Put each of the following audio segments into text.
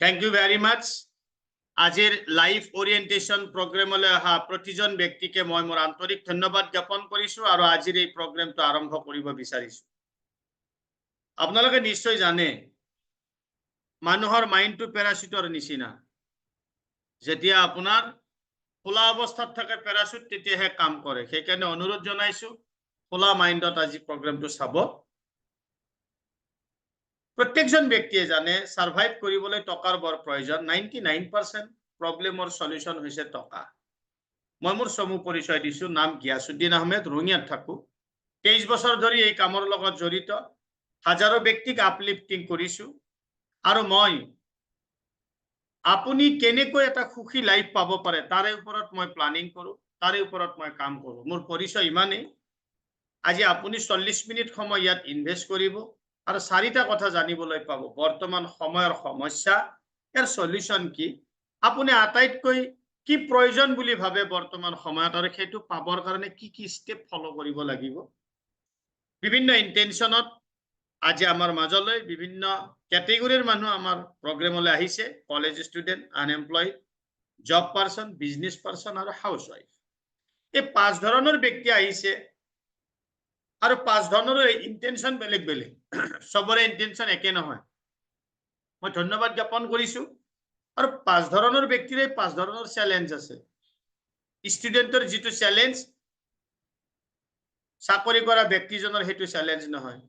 Thank you very much. আজিৰ live orientation প্ৰগ্ৰামলৈ অহা প্ৰতিজন ব্যক্তিকে মই মোৰ আন্তৰিক ধন্যবাদ জ্ঞাপন কৰিছো আৰু আজিৰ এই প্ৰগ্ৰামটো আৰম্ভ কৰিব বিচাৰিছো। আপোনালোকে নিশ্চয় জানে মানুহৰ মাইণ্ডটো পেৰাচুটৰ নিচিনা। যেতিয়া আপোনাৰ খোলা অৱস্থাত থাকে পেৰাচুট তেতিয়াহে কাম কৰে। সেইকাৰণে অনুৰোধ জনাইছো খোলা মাইণ্ডত আজি প্ৰগ্ৰামটো চাব। প্ৰত্যেকজন ব্যক্তিয়ে জানে সাৰ্ভাইভ কৰিবলৈ টকাৰ বৰ প্ৰয়োজন। 99% প্ৰব্লেমৰ সলিউশন হৈছে টকা। মই মোৰ চমু পৰিচয় দিছো, নাম গিয়াসুদ্দিন আহমেদ, ৰঙিয়াত থাকো। 23 বছৰ ধৰি এই কামৰ লগত জড়িত, হাজাৰো ব্যক্তিক আপলিফটিং কৰিছো আৰু মই আপুনি কেনেকৈ এটা সুখী লাইফ পাব পাৰে তাৰে ওপৰত মই প্লানিং কৰো, তাৰে ওপৰত মই কাম কৰো। মোৰ পৰিচয় ইমানেই। আজি আপুনি 40 মিনিট সময় ইয়াত ইনভেস্ট কৰিব আৰু 4টা কথা জানিবলৈ পাব। বৰ্তমান সময়ৰ সমস্যা, ইয়াৰ সলিউশন কি, আপুনি আটাইতকৈ কি প্ৰয়োজন বুলি ভাবে বৰ্তমান সময়ত আৰু সেইটো পাবৰ কাৰণে কি কি স্টেপ ফলো কৰিব লাগিব। বিভিন্ন ইন্টেনশনত আজি আমাৰ মাজলৈ বিভিন্ন ক্যাটেগৰীৰ মানুহ আমাৰ প্ৰগ্ৰামলৈ আহিছে। College student, unemployed, job person, business person আৰু হাউসৱাইফ। এই 5 ধৰণৰ ব্যক্তি আহিছে আৰু 5 ধৰণৰ ইন্টেনশন বেলেগ বেলেগ। সবৰে ইন্টেনশন একে নহয়। মই ধন্যবাদ জ্ঞাপন কৰিছো। আৰু 5 ধৰণৰ ব্যক্তিৰে 5 ধৰণৰ চ্যালেঞ্জ আছে। ষ্টুডেন্টৰ যেটো চ্যালেঞ্জ চাকৰি কৰা ব্যক্তিজনৰ হেতু চ্যালেঞ্জ নহয়,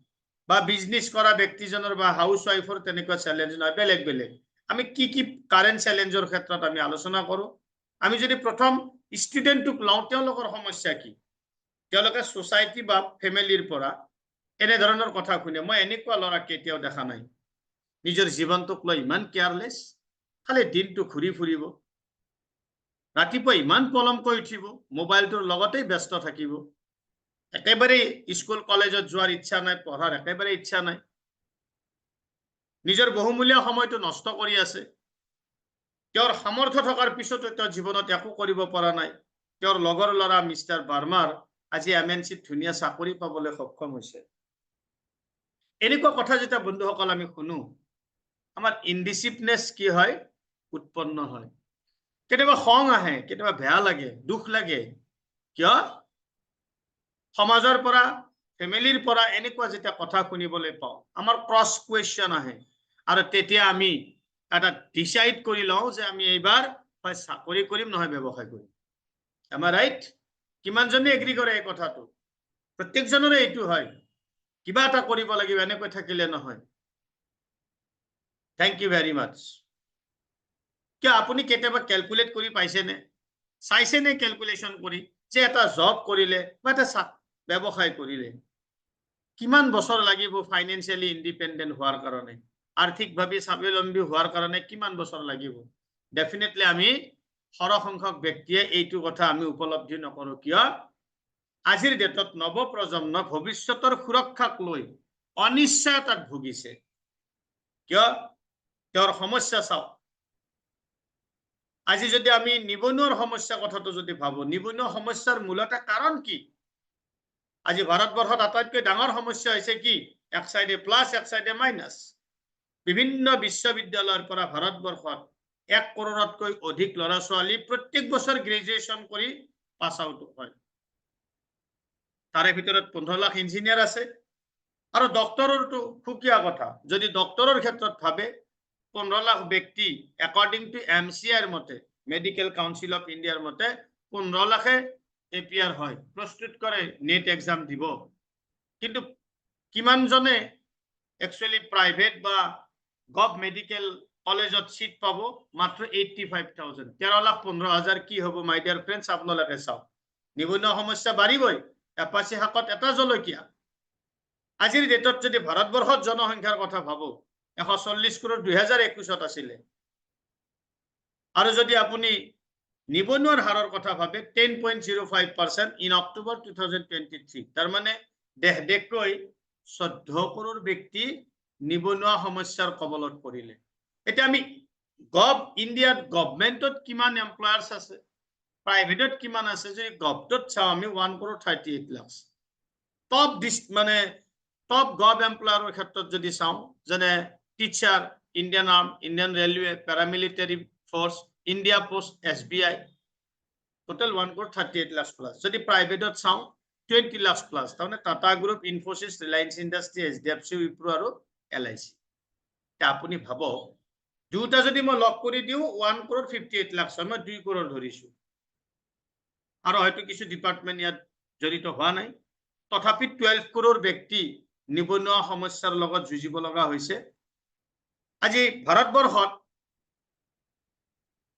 বা বিজনেস কৰা ব্যক্তিজনৰ বা হাউসৱাইফৰ তেনেকুৱা চ্যালেঞ্জ নহয়, বেলেগ বেলেগ। আমি কি কি কাৰেন্ট চ্যালেঞ্জৰ ক্ষেত্ৰত আমি আলোচনা কৰো। আমি যদি প্ৰথম ষ্টুডেন্টক লওঁ, তেওঁলোকৰ সমস্যা কি, তেওঁলোকে সোসাইটি বা ফ্যামিলিৰ পৰা এনে ধৰণৰ কথা শুনে। মই এনেকুৱা ল'ৰা কেতিয়াও দেখা নাই, নিজৰ জীৱনটোক লৈ ইমান কেয়াৰলেছ, খালি দিনটো ঘূৰি ফুৰিব, ৰাতিপুৱা ইমান পলমকৈ উঠিব, মোবাইলটোৰ লগতেই ব্যস্ত থাকিব, একেবাৰে স্কুল কলেজত যোৱাৰ ইচ্ছা নাই, পঢ়াৰ একেবাৰে ইচ্ছা নাই, নিজৰ বহুমূলীয়া সময়টো নষ্ট কৰি আছে। তেওঁৰ সামৰ্থ্য থকাৰ পিছতো তেওঁ জীৱনত একো কৰিব পৰা নাই। তেওঁৰ লগৰ ল'ৰা মিষ্টাৰ বাৰ্মাৰ আজি এমএনসিত ধুনীয়া চাকৰি পাবলৈ সক্ষম হৈছে। এনেকুৱা কথা যেতিয়া বন্ধুসকল আমি শুনো, আমাৰ ইনডিসিপ্লিনেস কি হয়, উৎপন্ন হয়। কেতিয়াবা খং আহে, কেতিয়াবা বেয়া লাগে, দুখ লাগে। কিয়? সমাজৰ পৰা, ফ্যামিলিৰ পৰা এনেকুৱা যেতিয়া কথা শুনিবলৈ পাওঁ, আমাৰ ক্ৰছ কুৱেশ্যন আহে আৰু তেতিয়া আমি এটা ডিসাইড কৰি লওঁ যে আমি এইবাৰ হয় চাকৰি কৰিম নহয় ব্যৱসায় কৰিম। এম আই ৰাইট? কিমানজনে এগ্ৰি কৰে এই কথাটো? প্ৰত্যেকজনৰে এইটো হয়, কিবা এটা কৰিব লাগিব, এনেকৈ থাকিলে নহয়। থ্যাংক ইউ ভেৰি মাচ। কি আপুনি কেতিয়াবা ক্যালকুলেট কৰি পাইছেনে, চাইছেনে ক্যালকুলেশন কৰি যে এটা জব কৰিলে বা এটা ব্যৱসায় কৰিলে কিমান বছৰ লাগিব ফাইনেন্সিয়ালি ইন্ডিপেন্ডেন্ট হোৱাৰ কাৰণে, আৰ্থিকভাৱে স্বাৱলম্বী হোৱাৰ কাৰণে কিমান বছৰ লাগিব? ডেফিনেটলি আমি সৰহসংখ্যক ব্যক্তিয়ে এইটো কথা আমি উপলব্ধি নকৰো। কিয়? আজিৰ ডেটত নৱপ্ৰজন্ম ভৱিষ্যতৰ সুৰক্ষাক লৈ অনিশ্চয়তাত ভুগিছে। কিয়? তেওঁৰ সমস্যা চাওক। আজি যদি আমি নিবনুৱাৰ সমস্যা কথাটো যদি ভাবো, নিবনুৱা সমস্যাৰ মূলতে কাৰণ কি? আজি ভাৰতবৰ্ষত আটাইতকৈ ডাঙৰ সমস্যা হৈছে কি? এক সাইডে প্লাস, এক সাইডে মাইনাস। বিভিন্ন বিশ্ববিদ্যালয়ৰ পৰা ভাৰতবৰ্ষত 1 কৰোৰতকৈ অধিক ল'ৰা ছোৱালী প্ৰত্যেক বছৰ গ্ৰেজুৱেচন কৰি পাস আউট হয়। তাৰে ভিতৰত 15 লাখ ইঞ্জিনিয়াৰ আছে আৰু ডক্টৰৰটো খুকিয়া কথা। যদি ডক্টৰৰ ক্ষেত্ৰত ভাবে 15 লাখ ব্যক্তি একৰ্ডিং টু এমসিআইৰ মতে, মেডিকেল কাউন্সিল অফ ইন্ডিয়াৰ মতে 15 লাখে এপিয়াৰ হয়, প্ৰস্তুত কৰে নেট এক্সাম দিব। কিন্তু কিমানজনে একচুয়ালি প্ৰাইভেট বা গভ মেডিকেল কলেজত সিট পাব? মাত্ৰ 85,000। 13,15,000 কি হ'ব মাই ডিয়াৰ ফ্ৰেন্ডস? আপোনালোকে চাওক, নিবনুৱা সমস্যা বাঢ়িবই। এপাচি শাকত এটা জলকীয়া। আজিৰ ডেটত যদি ভাৰতবৰ্ষত জনসংখ্যাৰ কথা ভাবো, 140 কোটি 2021 আছিলে, আৰু যদি আপুনি নিবনুৱাৰ হাৰৰ কথা ভাবে 10.05% ইন অক্টোবৰ 2023। তাৰ মানে দেশকৈ 14 কোটি ব্যক্তি নিবনুৱা সমস্যাৰ কবলত পৰিলে। এতিয়া আমি ইণ্ডিয়াত গভৰ্ণমেণ্টত কিমান এমপ্লয়াৰ্স আছে, প্ৰাইভেটত কিমান আছে, যদি গভটত চাওঁ আমি 1.38 লাখ। টপ গভ এমপ্লয়াৰৰ ক্ষেত্ৰত যদি চাওঁ, যেনে teacher Indian Army, Indian Railway, Paramilitary Force, India Post, SBI. Total 1 crore 38 lakhs plus. So the private sound 20 lakhs plus. Tata Group, Infosys, Reliance Industry, HDFC, Wipro আৰু LIC. আপুনি ভাব দুটা যদি মই লক কৰি দিও 1 crore 58 lakhs মই 2 crore ধৰিছো আৰু হয়তো কিছু ডিপাৰ্টমেন্ট ইয়াত জড়িত হোৱা নাই তথাপি 12 crore ব্যক্তি নিবনুৱা সমস্যাৰ লগত যুঁজিব লগা হৈছে আজি ভাৰতবৰ্ষত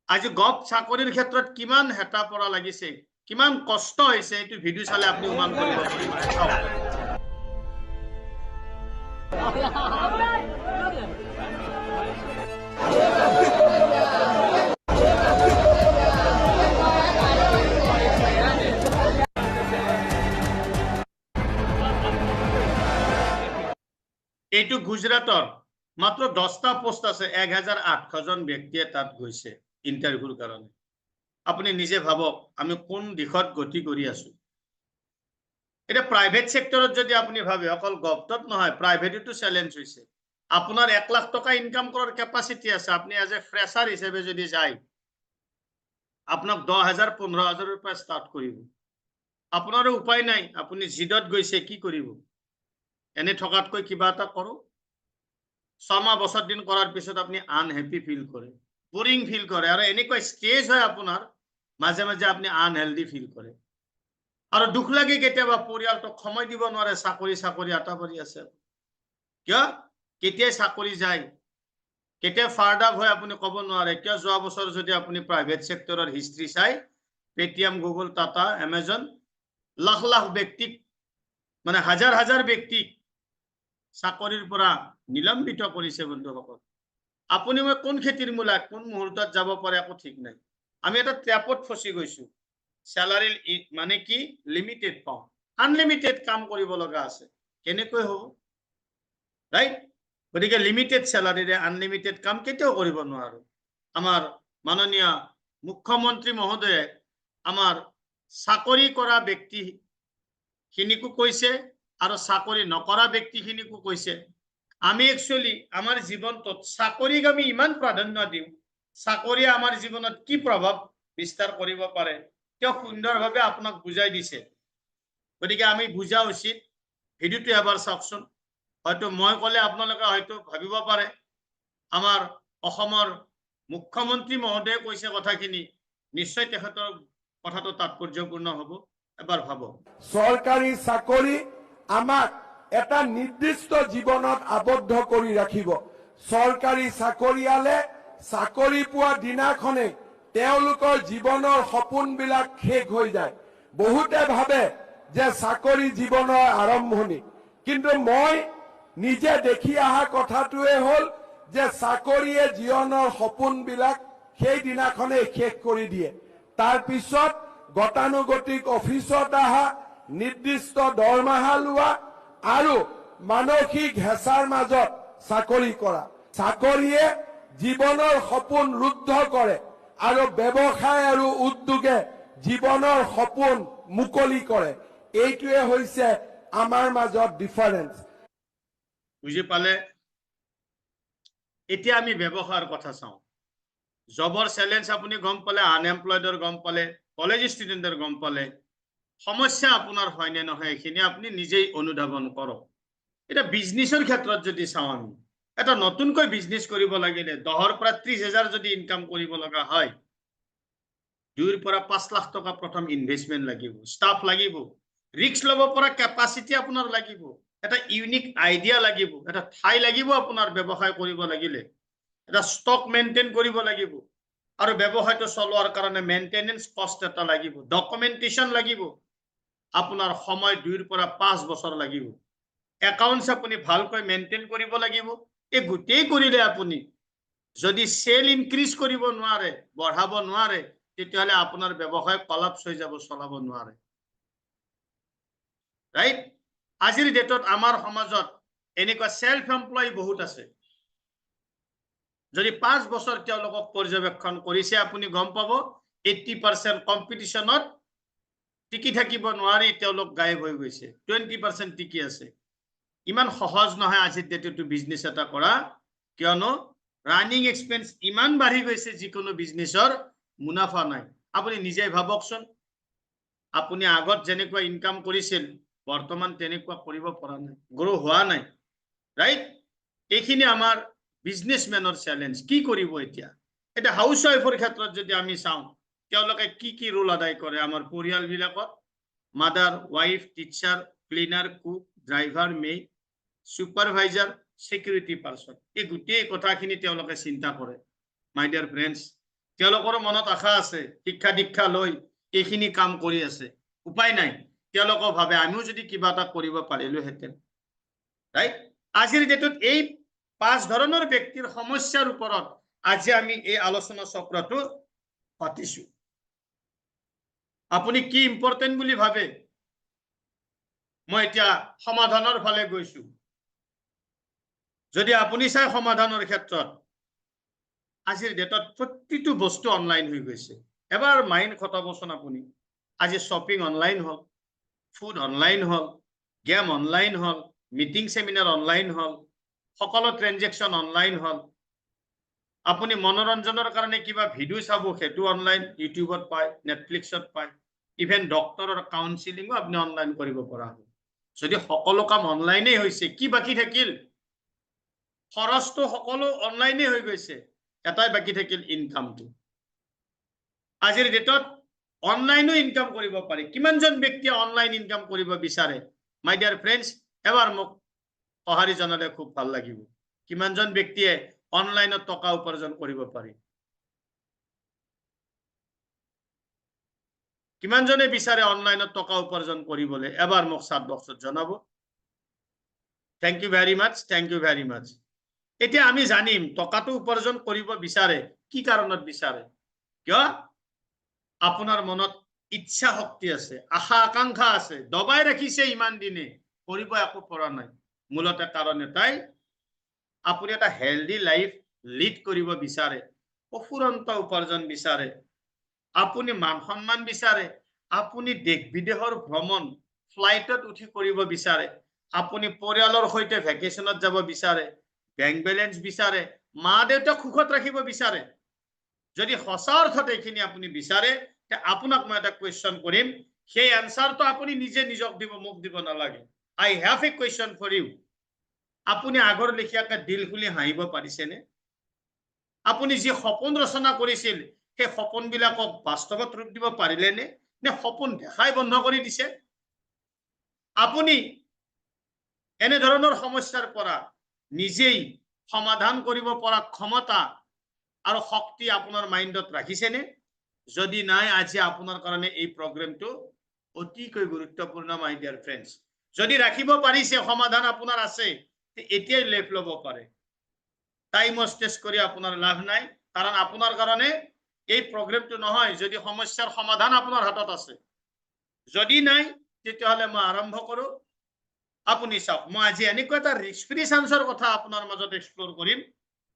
আজি গভ চাকৰিৰ ক্ষেত্ৰত কিমান হেতা পৰা লাগিছে কিমান কষ্ট হৈছে এইটো ভিডিও চালে আপুনি অনুমান কৰিব পাৰিব এইটো গুজৰাটৰ মাত্ৰ 10টা পোষ্ট আছে 1800 জন ব্যক্তিয়ে তাত গৈছে ইন্টাৰভিউৰ কাৰণে আপুনি নিজে ভাবক আমি কোন দিশত গতি কৰি আছো এটা প্ৰাইভেট সেক্টৰত যদি আপুনি ভাবে অকল গভটত নহয় প্ৰাইভেটটো চ্যালেঞ্জ হৈছে আপোনাৰ 1 লাখ টকা ইনকাম কৰাৰ ক্যাপাসিটি আছে আপনি এজ এ ফ্ৰেছাৰ হিচাপে যদি যায় আপোনাক 10000 15000 ৰ পৰা ষ্টাৰ্ট কৰিব আপোনাৰ উপায় নাই আপুনি জিদত গৈছে কি কৰিব এনে ঠকাতকৈ কিবা এটা কৰক 6 মাহ বছৰ দিন কৰাৰ পিছত আপুনি আনহ্যাপি ফিল কৰে বোৰিং ফিল কৰে আৰু এনেকৈ ষ্টেজ হয় আপোনাৰ মাঝে মাঝে আপনি আনহেলদি ফিল কৰে আৰু দুখ লাগে কেতিয়াবা পৰিয়ালটো সময় দিব নোৱাৰে চাকৰি আটা পৰি আছে কিয় কেতিয়া চাকৰি যায় কেতিয়া ফাৰ্ড আপ হয় আপুনি ক'ব নোৱাৰে কিয় যোৱা বছৰ যদি আপুনি প্ৰাইভেট সেক্টৰৰ হিষ্ট্ৰী চাই Paytm Google Tata Amazon lakh lakh ব্যক্তিক মানে হাজাৰ হাজাৰ ব্যক্তিক চাকৰিৰ পৰা নিলম্বিত কৰিছে বন্ধুসকল আপুনি মই কোন খেতিৰ মূলা কোন মুহূৰ্তত যাব পাৰে একো ঠিক নাই আমি এটা ট্ৰ্যাপত ফসি গৈছো স্যালাৰি মানে কি লিমিটেড পাও আনলিমিটেড কাম কৰিব লগা আছে কেনেকৈ হ'ব ৰাইট গতিকে লিমিটেড স্যালাৰিৰে আনলিমিটেড কাম কেতিয়াও কৰিব নোৱাৰো আমাৰ মাননীয় মুখ্যমন্ত্ৰী মহোদয়ে আমাৰ চাকৰি কৰা ব্যক্তি খিনিকো কৈছে আৰু চাকৰি নকৰা ব্যক্তি খিনিকো কৈছে আমি একচুয়ালি আমাৰ জীৱনটোত চাকৰিক আমি ইমান প্ৰাধান্য দিওঁ চাকৰি আমাৰ জীৱনত কি প্ৰভাৱ বিস্তাৰ কৰিব পাৰে তেওঁ সুন্দৰভাৱে আপোনাক বুজাই দিছে গতিকে আমি বুজা উচিত ভিডিওটো এবাৰ চাওকচোন হয়তো মই ক'লে আপোনালোকে হয়তো ভাবিব পাৰে আমাৰ অসমৰ মুখ্যমন্ত্ৰী মহোদয়ে কৈছে কথাখিনি নিশ্চয় তেখেতৰ কথাটো তাৎপৰ্যপূৰ্ণ হ'ব এবাৰ ভাবক সৰকাৰি চাকৰি আমাক এটা নিৰ্দিষ্ট জীবনত আবদ্ধ কৰি ৰাখিব সৰকাৰি চাকৰিয়ালে চাকৰি পোৱা দিনাখনে তেওঁলোকৰ জীৱনৰ সপোনবিলাক শেষ হৈ যায় বহুতে ভাবে যে চাকৰি জীৱনৰ আৰম্ভণি কিন্তু মই নিজে দেখি অহা কথাটোৱে হ'ল যে চাকৰিয়ে জীৱনৰ সপোনবিলাক সেই দিনাখনে শেষ কৰি দিয়ে তাৰ পিছত গতানুগতিক অফিসত আহা নিৰ্দিষ্ট দৰমহা লোৱা আৰু মানসিক হেঁচাৰ মাজত চাকৰি কৰা চাকৰিয়ে জীৱনৰ সপোন ৰুদ্ধ কৰে আৰু ব্যৱসায় আৰু উদ্যোগে জীৱনৰ সপোন মুকলি কৰে এইটোৱে হৈছে আমাৰ মাজত ডিফাৰেন্স বুজি পালে এতিয়া আমি ব্যৱসায়ৰ কথা চাওঁ জবৰ চ্যালেঞ্জ আপুনি গম পালে আনএমপ্লয়েডৰ গম পালে কলেজ ষ্টুডেন্টৰ গম পালে সমস্যা আপোনাৰ হয় নে নহয় এখিনি আপুনি নিজেই অনুধাৱন কৰক এটা বিজনেছৰ ক্ষেত্ৰত যদি চাওঁ আমি এটা নতুনকৈ বিজনেছ কৰিব লাগিলে 10 পৰা 30000 যদি ইনকাম কৰিব লগা হয় 2 পৰা 5 লাখ টকা প্ৰথম ইনভেষ্টমেন্ট লাগিব ষ্টাফ লাগিব ৰিস্ক ল'ব পৰা ক্যাপাসিটি আপোনাৰ লাগিব এটা ইউনিক আইডিয়া লাগিব এটা ঠাই লাগিব আপোনাৰ ব্যৱসায় কৰিব লাগিলে এটা ষ্টক মেইনটেইন কৰিব লাগিব আৰু ব্যৱসায়টো চলোৱাৰ কাৰণে মেইনটেনেন্স কষ্ট এটা লাগিব ডকুমেন্টেশন লাগিব আপোনাৰ সময় 2 পৰা 5 বছৰ লাগিব একাউন্টস আপুনি ভালকৈ মেইনটেইন কৰিব লাগিব এই গুটেই কৰিলে আপুনি যদি সেল ইনক্ৰিজ কৰিব নোৱাৰে বঢ়াব নোৱাৰে তেতিয়াহলে আপোনাৰ ব্যৱসায় কলাপস হৈ যাব চলাব নোৱাৰে ৰাইট আজিৰ ডেটত আমাৰ সমাজত এনেকুৱা সেলফ এমপ্লয় বহুত আছে যদি 5 বছৰ তেওঁলোকক পৰ্যবেক্ষণ কৰিছে আপুনি গম পাব 80% কম্পিটিশনত টিকি থাকিব নোৱাৰি তেওঁলোক গায়ব হৈ গৈছে 20% টিকি আছে ইমান সহজ নহয় আজিৰ ডেটটো বিজনেস এটা কৰা কিয়নো ৰানিং এক্সপেন্স ইমান বাঢ়ি গৈছে যিকোনো বিজনেছৰ মুনাফা নাই আপুনি নিজে ভাবকচোন আপুনি আগত যেনেকুৱা ইনকাম কৰিছিল বৰ্তমান তেনেকুৱা কৰিব পৰা নাই গ্ৰো হোৱা নাই ৰাইট এইখিনি আমাৰ বিজনেছমেনৰ চ্যালেঞ্জ কি কৰিব এতিয়া এটা হাউস ওয়াইফৰ ক্ষেত্ৰত যদি আমি চাওঁ তেওঁলোকে কি ৰোল আদায় কৰে আমাৰ পৰিয়ালবিলাকত mother wife teacher cleaner cook driver maid supervisor security person এই গোটেই কথাখিনি তেওঁলোকে চিন্তা কৰে মাই ডিয়াৰ ফ্ৰেন্ডছ তেওঁলোকৰ মনত আশা আছে শিক্ষা দীক্ষা লৈ এইখিনি কাম কৰি আছে উপায় নাই তেওঁলোকে ভাবে আমিও যদি কিবা এটা কৰিব পাৰিলোহেঁতেন ৰাইট আজিৰ ডেটত এই 5 ধৰণৰ ব্যক্তিৰ সমস্যাৰ ওপৰত আজি আমি এই আলোচনা চক্ৰটো পাতিছো আপুনি কি ইম্পৰ্টেন্ট বুলি ভাবে মই এতিয়া সমাধানৰ ফালে গৈছো যদি আপুনি চাই সমাধানৰ ক্ষেত্ৰত আজিৰ ডেটত প্ৰতিটো বস্তু অনলাইন হৈ গৈছে এবাৰ মাইন্ড খটাবচোন আপুনি আজি শপিং অনলাইন হল ফুড অনলাইন হল গেম অনলাইন হল মিটিং সেমিনাৰ অনলাইন হল সকলো ট্ৰানজেকশন অনলাইন হল আপুনি মনোৰঞ্জনৰ কাৰণে কিবা ভিডিও চাব হেতু অনলাইন ইউটিউবত পায় নেটফ্লিক্সত পায় ইভেন ডক্টৰৰ কাউন্সেলিংও আপুনি অনলাইন কৰিব পৰা হয় যদি সকলো কাম অনলাইনে হৈছে কি বাকি থাকিল খৰচটো সকলো অনলাইনে হৈ গৈছে এটাই বাকি থাকিল ইনকামটো আজিৰ ডেটত অনলাইনো ইনকাম কৰিব পাৰি কিমানজন ব্যক্তিয়ে অনলাইন ইনকাম কৰিব বিচাৰে মাই ডিয়াৰ ফ্ৰেন্ডছ এবাৰ মোক সহাৰি জনালে খুব ভাল লাগিব কিমানজন ব্যক্তিয়ে অনলাইনত টকা উপাৰ্জন কৰিব পাৰি কিমানজনে বিচাৰে অনলাইনত টকা উপাৰ্জন কৰিবলৈ এবাৰ মোক চাট বক্সত জনাব থ্যাংক ইউ ভেৰি মাচ এতিয়া আমি জানিম টকাটো উপাৰ্জন কৰিব বিচাৰে কি কাৰণত বিচাৰে কিয় আপোনাৰ মনত ইচ্ছা শক্তি আছে আশা আকাংক্ষা আছে দবাই ৰাখিছে ইমান দিনে কৰিব একো পৰা নাই মূলতে কাৰণ এটাই আপুনি এটা হেলদি লাইফ লিড কৰিব বিচাৰে অফুৰন্ত উপাৰ্জন বিচাৰে আপুনি মান সন্মান বিচাৰে আপুনি দেশ বিদেশৰ ভ্ৰমণ ফ্লাইটত উঠি কৰিব বিচাৰে আপুনি পৰিয়ালৰ সৈতে ভেকেশনত যাব বিচাৰে বেংক বেলেন্স বিচাৰে মা দেউতাক সুখত ৰাখিব বিচাৰে যদি সঁচা অৰ্থত এইখিনি আপুনি বিচাৰে তে আপোনাক মই এটা কোৱেশ্চন কৰিম সেই আনসাৰটো আপুনি নিজে নিজক দিব মোক দিব নালাগে I have a question for you আপুনি আগৰ লেখিয়াকে দিল খুলি হাঁহিব পাৰিছেনে আপুনি যি সপোন ৰচনা কৰিছিল সেই সপোনবিলাকক বাস্তৱত ৰূপ দিব পাৰিলেনে নে সপোন দেখাই বন্ধ কৰি দিছে আপুনি এনে ধৰণৰ সমস্যাৰ পৰা নিজেই সমাধান কৰিব পৰা ক্ষমতা আৰু শক্তি আপোনাৰ মাইন্ডত ৰাখিছেনে যদি নাই আজি আপোনাৰ কাৰণে এই প্ৰগ্ৰামটো অতিকৈ গুৰুত্বপূৰ্ণ মাই ডিয়াৰ ফ্ৰেন্ডছ যদি ৰাখিব পাৰিছে সমাধান আপোনাৰ আছে এতিয়াই লেফ ল'ব পাৰে টাইম ৱেষ্ট কৰি আপোনাৰ লাভ নাই কাৰণ আপোনাৰ কাৰণে এই প্ৰগ্ৰামটো নহয় যদি সমস্যাৰ সমাধান আপোনাৰ হাতত আছে যদি নাই তেতিয়াহলে মই আৰম্ভ কৰো আপুনি চাওক মই আজি এনেকুৱা এটা ৰিস্ক ফ্ৰী চান্সৰ কথা আপোনাৰ মাজত এক্সপ্লোৰ কৰিম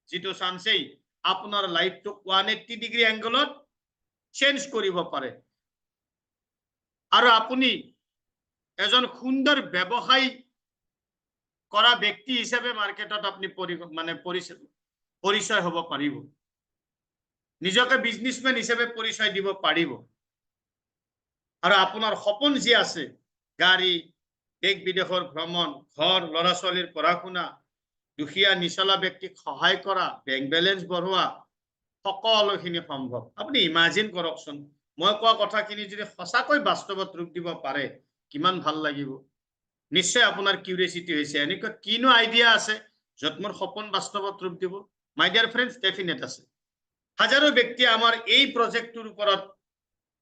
যেটো চান্সেই আপোনাৰ লাইফটো 180 ডিগ্ৰী এংগলত চেঞ্জ কৰিব পাৰে আৰু আপুনি এজন সুন্দৰ ব্যৱসায়ী কৰা ব্যক্তি হিচাপে মাৰ্কেটত আপুনি পৰিচয় হ'ব পাৰিব নিজকে বিজনেসম্যান হিচাপে পৰিচয় দিব পাৰিব আৰু আপোনাৰ সপোন যি আছে গাড়ী দেশ বিদেশৰ ভ্ৰমণ ঘৰ লৰা ছোৱালীৰ পঢ়া শুনা দুখীয়া নিচলা ব্যক্তিক সহায় কৰা বেংক বেলেন্স বঢ়োৱা সকলোখিনি সম্ভৱ আপুনি ইমাজিন কৰকচোন মই কোৱা কথাখিনি যদি সঁচাকৈ বাস্তৱত ৰূপ দিব পাৰে কিমান ভাল লাগিব নিশ্চয় আপোনাৰ কিউৰিয়াসিটি হৈছে এনেকুৱা কিনো আইডিয়া আছে যত মোৰ সপোন বাস্তৱত ৰূপ দিব মাই ডিয়াৰ ফ্ৰেন্ডছ ডেফিনেট আছে হাজাৰো ব্যক্তি আমাৰ এই প্ৰজেক্টৰ ওপৰত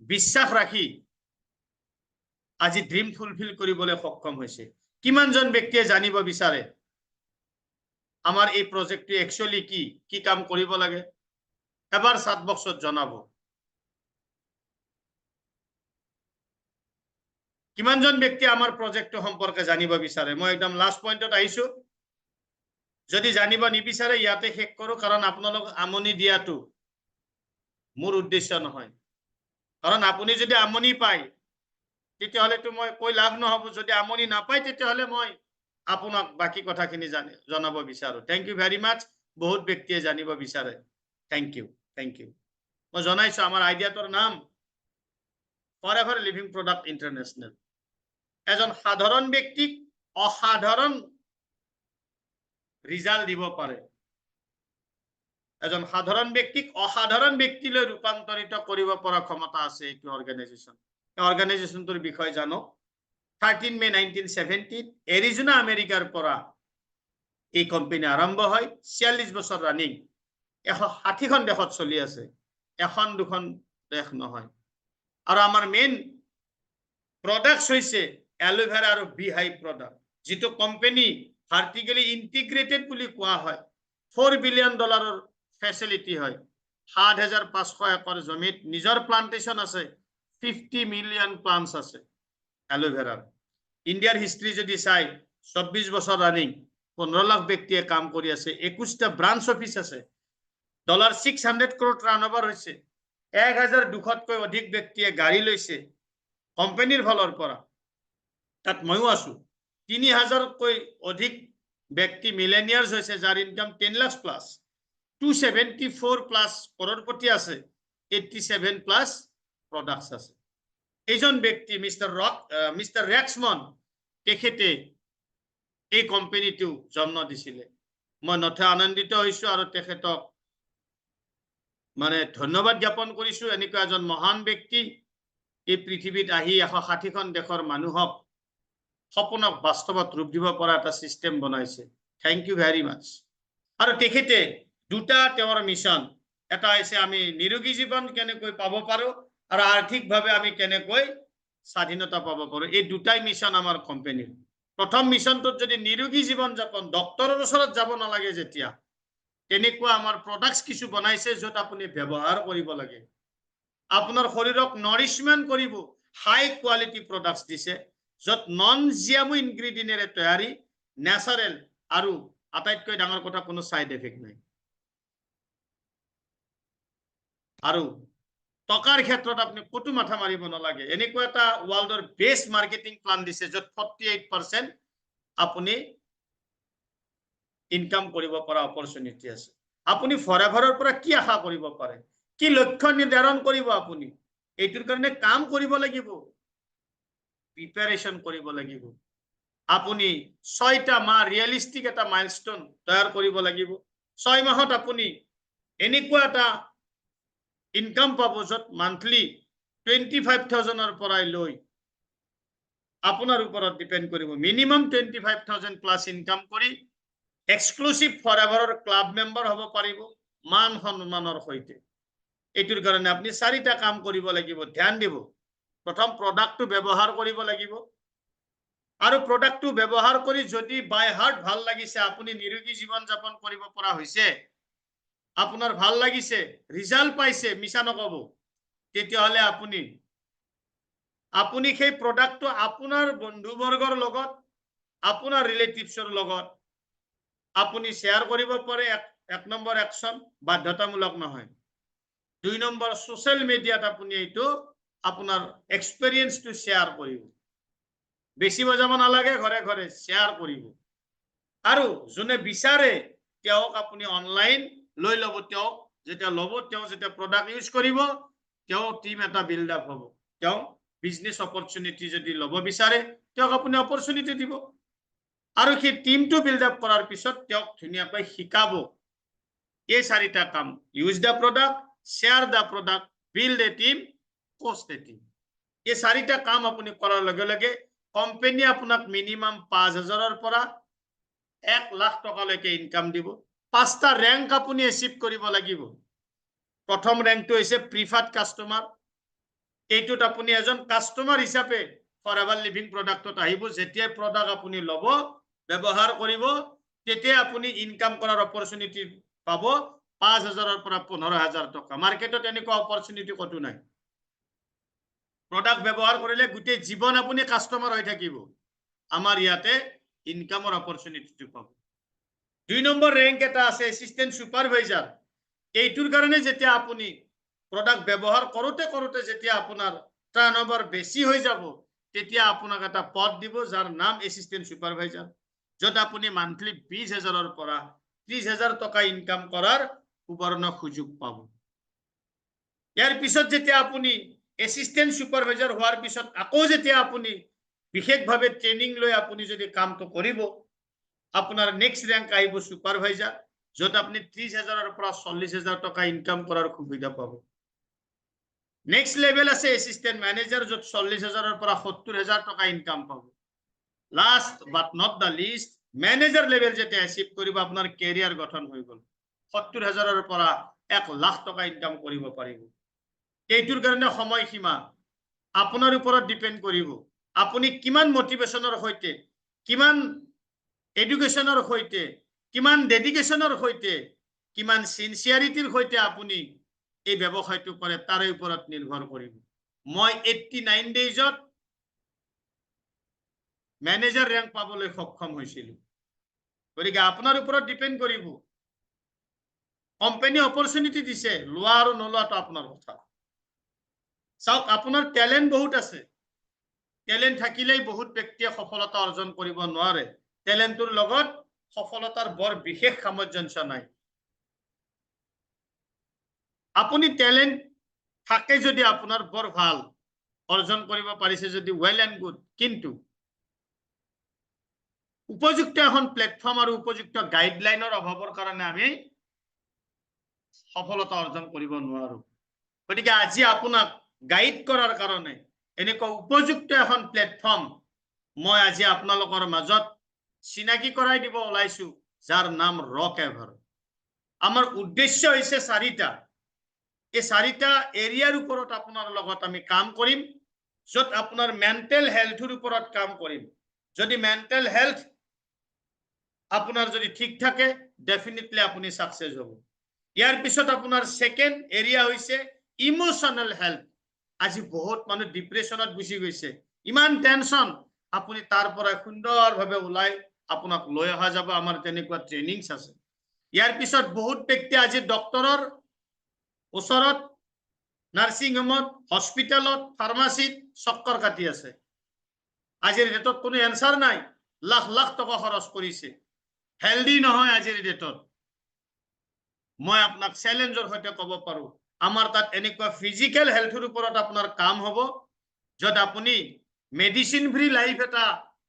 বিশ্বাস ৰাখি আজি ড্ৰিম ফুলফিল কৰিবলৈ সক্ষম হৈছে কিমানজন ব্যক্তিয়ে জানিব বিচাৰে আমাৰ এই প্ৰজেক্টটো একচুয়ালি কি কাম কৰিব লাগে এবাৰ চাট বক্সত জনাব কিমানজন ব্যক্তি আমাৰ প্ৰজেক্টটো সম্পৰ্কে জানিব বিচাৰে মই একদম লাষ্ট পইণ্টত আহিছো যদি জানিব নিবিচাৰে ইয়াতে শেষ কৰো কাৰণ আপোনালোক আমনি দিয়াটো মোৰ উদ্দেশ্য নহয় কাৰণ আপুনি যদি আমনি পায় তেতিয়াহলে তো মই কৈ লাভ নহব যদি আমনি নাপায় তেতিয়াহলে মই আপোনাক বাকি কথাখিনি জনাব বিচাৰো থ্যাংক ইউ ভেৰি মাচ বহুত ব্যক্তিয়ে জানিব বিচাৰে থেংক ইউ মই জনাইছো আমাৰ আইডিয়াটোৰ নাম ফৰএভাৰ লিভিং প্ৰডাক্ট ইণ্টাৰনেশ্যনেল এজন সাধাৰণ ব্যক্তিক অসাধাৰণ ৰিজাল্ট দিব পাৰে এজন সাধাৰণ ব্যক্তিক অসাধাৰণ ব্যক্তিলৈ ৰূপান্তৰিত কৰিব পৰা ক্ষমতা আছে এইটো অৰ্গেনাইজেশ্যন অৰ্গেনাইজেশ্যনটোৰ বিষয়ে জানো 13 মে 1970 এৰিজোনা আমেৰিকাৰ পৰা এই কোম্পানী আৰম্ভ হয় 46 বছৰ ৰানিং 160খন দেশত চলি আছে এখন দুখন দেশ নহয় আৰু আমাৰ মেইন প্ৰডাক্টছ হৈছে এলোভেৰা আৰু বিহাইভ প্ৰডাক্ট যেটো কোম্পানী ভাৰ্টিকেলি ইন্টিগ্ৰেটেড বুলি কোৱা হয় $4 বিলিয়ন ফেচিলিটি হয় 7,500 একৰ জমিত নিজৰ প্লান্টেশন আছে 50 মিলিয়ন প্লান্টস আছে এলোভেৰা ইণ্ডিয়াৰ হিষ্ট্ৰী যদি চাই 24 বছৰ ৰানিং 15 লাখ ব্যক্তিয়ে কাম কৰি আছে 21টা ব্ৰাঞ্চ অফিস আছে $600 crore টাৰ্নওভাৰ হৈছে 1,200তকৈ অধিক ব্যক্তিয়ে গাড়ী লৈছে কোম্পানীৰ ফালৰ পৰা তাত ময়ো আছো 3,000তকৈ অধিক ব্যক্তি মিলেনিয়াৰ্স হৈছে যাৰ ইনকাম 10 লাখ প্লাস 274 প্লাস কৰৰপতি আছে 87 প্লাস প্ৰডাক্টস আছে এইজন ব্যক্তি মিস্টাৰ ৰেক্সমন তেখেতে এই কোম্পানীটো জন্ম দিছিলে মই নথে আনন্দিত হৈছো আৰু তেখেতক মানে ধন্যবাদ জ্ঞাপন কৰিছো এনেকুৱা এজন মহান ব্যক্তি এই পৃথিৱীত আহি 160খন দেশৰ মানুহক সপোনক বাস্তৱত ৰূপ দিব পৰা এটা সিস্টেম বনাইছে থ্যাংক ইউ ভেৰি মাচ আৰু তেখেতে দুটা তেওঁৰ মিশন এটা হৈছে আমি নিৰোগী জীৱন কেনেকৈ পাব পাৰো আৰু আৰ্থিকভাৱে আমি কেনেকৈ স্বাধীনতা পাব পাৰো এই দুটাই মিশন আমাৰ কোম্পানীৰ প্ৰথম মিশনটোত যদি নিৰোগী জীৱন যাপন ডক্টৰৰ ওচৰত যাব নালাগে যেতিয়া তেনেকুৱা আমাৰ প্ৰডাক্টস কিছু বনাইছে যত আপুনি ব্যৱহাৰ কৰিব লাগে আপোনাৰ শৰীৰক নৰিশমেন্ট কৰিব হাই কোৱালিটি প্ৰডাক্টস দিছে যত নন জিএমও ইনগ্ৰেডিয়েন্টৰে তৈয়াৰী ন্যাচাৰেল আৰু আটাইতকৈ ডাঙৰ কথা কোনো সাইড এফেক্ট নাই আৰু টকাৰ ক্ষেত্ৰত আপুনি কতো মাথা মাৰিব নালাগে এনেকুৱা এটা ওয়াৰ্ল্ডৰ বেস্ট মাৰ্কেটিং প্লান দিছে যত 48% আপুনি ইনকাম কৰিব পৰা অপৰচুনিটি আছে আপুনি ফৰএভাৰৰ পৰা কি আশা কৰিব পাৰে কি লক্ষ্য নিৰ্ধাৰণ কৰিব আপুনি এইটোৰ কাৰণে কাম কৰিব লাগিব প্ৰিপাৰেচন কৰিব লাগিব আপুনি 6টা মাহ ৰিয়েলিস্টিক এটা মাইলস্টোন তৈয়াৰ কৰিব লাগিব 6 মাহত আপুনি এনেকুৱা এটা ইনকাম পাব যত মান্থলি 25,000 পৰা লৈ আপোনাৰ ওপৰত ডিপেন্ড কৰিব মিনিমাম 25,000 প্লাস ইনকাম কৰি এক্সক্লুসিভ ফৰএভাৰৰ ক্লাব মেম্বাৰ হ'ব পাৰিব মান সন্মানৰ সৈতে এইটোৰ কাৰণে আপুনি 4টা কাম কৰিব লাগিব ধ্যান দিব প্ৰথম প্ৰডাক্টটো ব্যৱহাৰ কৰিব লাগিব আৰু প্ৰডাক্টটো ব্যৱহাৰ কৰি যদি বাই হাৰ্ট ভাল লাগিছে আপুনি নিৰোগী জীৱন যাপন কৰিব পৰা হৈছে আপোনাৰ ভাল লাগিছে ৰিজাল্ট পাইছে মিছা নকব তেতিয়া হলে আপুনি সেই প্ৰডাক্টটো আপোনাৰ বন্ধু বৰ্গৰ লগত আপোনাৰ ৰিলেটিভছৰ লগত আপুনি শেয়াৰ কৰিব পাৰে এক নম্বৰ একশন বাধ্যতামূলক নহয় 2 নম্বৰ সোশ্যাল মিডিয়াত আপুনি এইটো আপোনাৰ এক্সপেৰিয়েন্সটো শেয়াৰ কৰিব বেছি বজাব নালাগে ঘৰে ঘৰে শেয়াৰ কৰিব আৰু যোনে বিচাৰে তেওঁক আপুনি অনলাইন লৈ লব তেওঁ যেতিয়া প্ৰডাক্ট ইউজ কৰিব তেওঁ টিম এটা বিল্ড আপ হ'ব তেওঁ বিজনেস অপৰচুনিটি যদি লব বিচাৰে তেওঁক আপুনি অপৰচুনিটি দিব আৰু সেই টিমটো বিল্ড আপ কৰাৰ পিছত তেওঁক ধুনীয়াকৈ শিকাব এই 4টা কাম use the product share the product build a team coach a team এই 4টা কাম আপুনি কৰাৰ লগে লগে কোম্পানী আপোনাক মিনিমাম 5,000 পৰা 1 লাখ টকালৈকে ইনকাম দিব 5টা ৰেংক আপুনি এচিভ কৰিব লাগিব প্ৰথম ৰেংকটো হৈছে প্ৰিফাৰ্ড কাস্টমাৰ এইটোত আপুনি এজন কাস্টমাৰ হিচাপে ফৰএভাৰ লিভিং প্ৰডাক্টত আহিব যেতিয়া প্ৰডাক্ট আপুনি লব ব্যৱহাৰ কৰিব তেতিয়া আপুনি ইনকাম কৰাৰ অপৰচুনিটি পাব 5,000 পৰা 15,000 টকা মাৰ্কেটত এনেকুৱা অপৰচুনিটি কতো নাই প্ৰডাক্ট ব্যৱহাৰ কৰিলে গুটে জীৱন আপুনি কাস্টমাৰ হৈ থাকিব আমাৰ ইয়াতে ইনকামৰ অপৰচুনিটিটো পাব 2 নম্বৰ ৰেংক এটা আছে এসিস্ট্যান্ট সুপাৰভাইজাৰ এইটোৰ কাৰণে যেতিয়া আপুনি প্ৰডাক্ট ব্যৱহাৰ কৰোতে যেতিয়া আপোনাৰ টাৰ্নওভাৰ বেছি হৈ যাব তেতিয়া আপোনাক এটা পদ দিব যাৰ নাম এসিস্ট্যান্ট সুপাৰভাইজাৰ যত আপুনি মান্থলি 20,000 পৰা 30,000 টকা ইনকাম কৰাৰ সুবৰ্ণ সুযোগ পাব। ইয়াৰ পিছত যেতিয়া আপুনি এছিষ্টেণ্ট ছুপাৰভাইজাৰ হোৱাৰ পিছত আকৌ যেতিয়া আপুনি বিশেষভাৱে ট্ৰেইনিং লৈ আপুনি যদি কামটো কৰিব, আপোনাৰ নেক্সট ৰেংক আহিব ছুপাৰভাইজাৰ, য'ত আপুনি 30,000-ৰ পৰা 40,000 টকা ইনকাম কৰাৰ সুবিধা পাব। নেক্সট লেভেল আছে এছিষ্টেণ্ট মেনেজাৰ, য'ত 40,000-ৰ পৰা 70,000 টকা ইনকাম পাব। Last but not the least, manager level যেতিয়া এচিভ কৰিব, আপোনাৰ কেৰিয়াৰ গঠন হৈ গ'ল, 70,000-ৰ পৰা 1 লাখ টকা ইনকাম কৰিব পাৰিব। এইটোৰ কাৰণে সময়সীমা আপোনাৰ ওপৰত ডিপেণ্ড কৰিব, আপুনি কিমান মটিভেশ্যনৰ সৈতে, কিমান এডুকেশ্যনৰ সৈতে, কিমান ডেডিকেশ্যনৰ সৈতে, কিমান চিনচিয়াৰিটিৰ সৈতে আপুনি এই ব্যৱসায়টো কৰে, তাৰে ওপৰত নিৰ্ভৰ কৰিব। মই 89 ডেইজত মেনেজাৰ ৰেংক পাবলৈ সক্ষম হৈছিলো। গতিকে আপোনাৰ ওপৰত ডিপেণ্ড কৰিব, কোম্পানী অপৰচুনিটি দিছে, লোৱা আৰু নোলোৱাটো আপোনাৰ কথা। চাওক, আপোনাৰ টেলেণ্ট বহুত আছে, টেলেণ্ট থাকিলেই বহুত ব্যক্তিয়ে সফলতা অৰ্জন কৰিব নোৱাৰে। টেলেণ্টৰ লগত সফলতাৰ বৰ বিশেষ সামঞ্জস্য নাই। আপুনি টেলেণ্ট থাকে যদি আপোনাৰ বৰ ভাল, অৰ্জন কৰিব পাৰিছে যদি ৱেল এণ্ড গুড, কিন্তু উপযুক্ত এখন প্লেটফৰ্ম আৰু উপযুক্ত গাইডলাইনৰ অভাৱৰ কাৰণে আমি সফলতা অৰ্জন কৰিব নোৱাৰো। গতিকে আজি আপোনাক গাইড কৰাৰ কাৰণে এনেকুৱা উপযুক্ত এখন প্লেটফৰ্ম মই আজি আপোনালোকৰ মাজত চিনাকি কৰাই দিব ওলাইছো, যাৰ নাম ৰক এভাৰ। আমাৰ উদ্দেশ্য হৈছে 4টা। এই 4টা এৰিয়াৰ ওপৰত আপোনাৰ লগত আমি কাম কৰিম, য'ত আপোনাৰ মেণ্টেল হেল্থৰ ওপৰত কাম কৰিম। যদি মেণ্টেল হেল্থ আপোনাৰ যদি ঠিক থাকে, ডেফিনেটলি আপুনি সাকসেস হ'ব। ইয়াৰ পিছত আপোনাৰ সেকেন্ড এৰিয়া হৈছে ইমোশনাল হেল্থ। আজি বহুত মানুহ ডিপ্ৰেছনত গুচি গৈছে, ইমান টেনশন, আপুনি তাৰ পৰা সুন্দৰভাৱে ওলাই আপোনাক লৈ অহা যাব। আমাৰ তেনেকুৱা ট্ৰেইনিংছ আছে। ইয়াৰ পিছত বহুত ব্যক্তি আজি ডক্টৰৰ ওচৰত, নাৰ্ছিং হোমত, হস্পিটেলত, ফাৰ্মাচীত চক্কৰ কাটি আছে। আজিৰ ডেটত কোনো এনসাৰ নাই, লাখ লাখ টকা খৰচ কৰিছে, হেল্ডি নহয় আজিৰ ডেটত। মই আপোনাক চ্যালেঞ্জৰ সৈতে ক'ব পাৰো, আমাৰ তাত এনেকুৱা ফিজিক্যাল হেল্থৰ ওপৰত আপোনাৰ কাম হ'ব, য'ত আপুনি মেডিচিন ফ্ৰী লাইফ এটা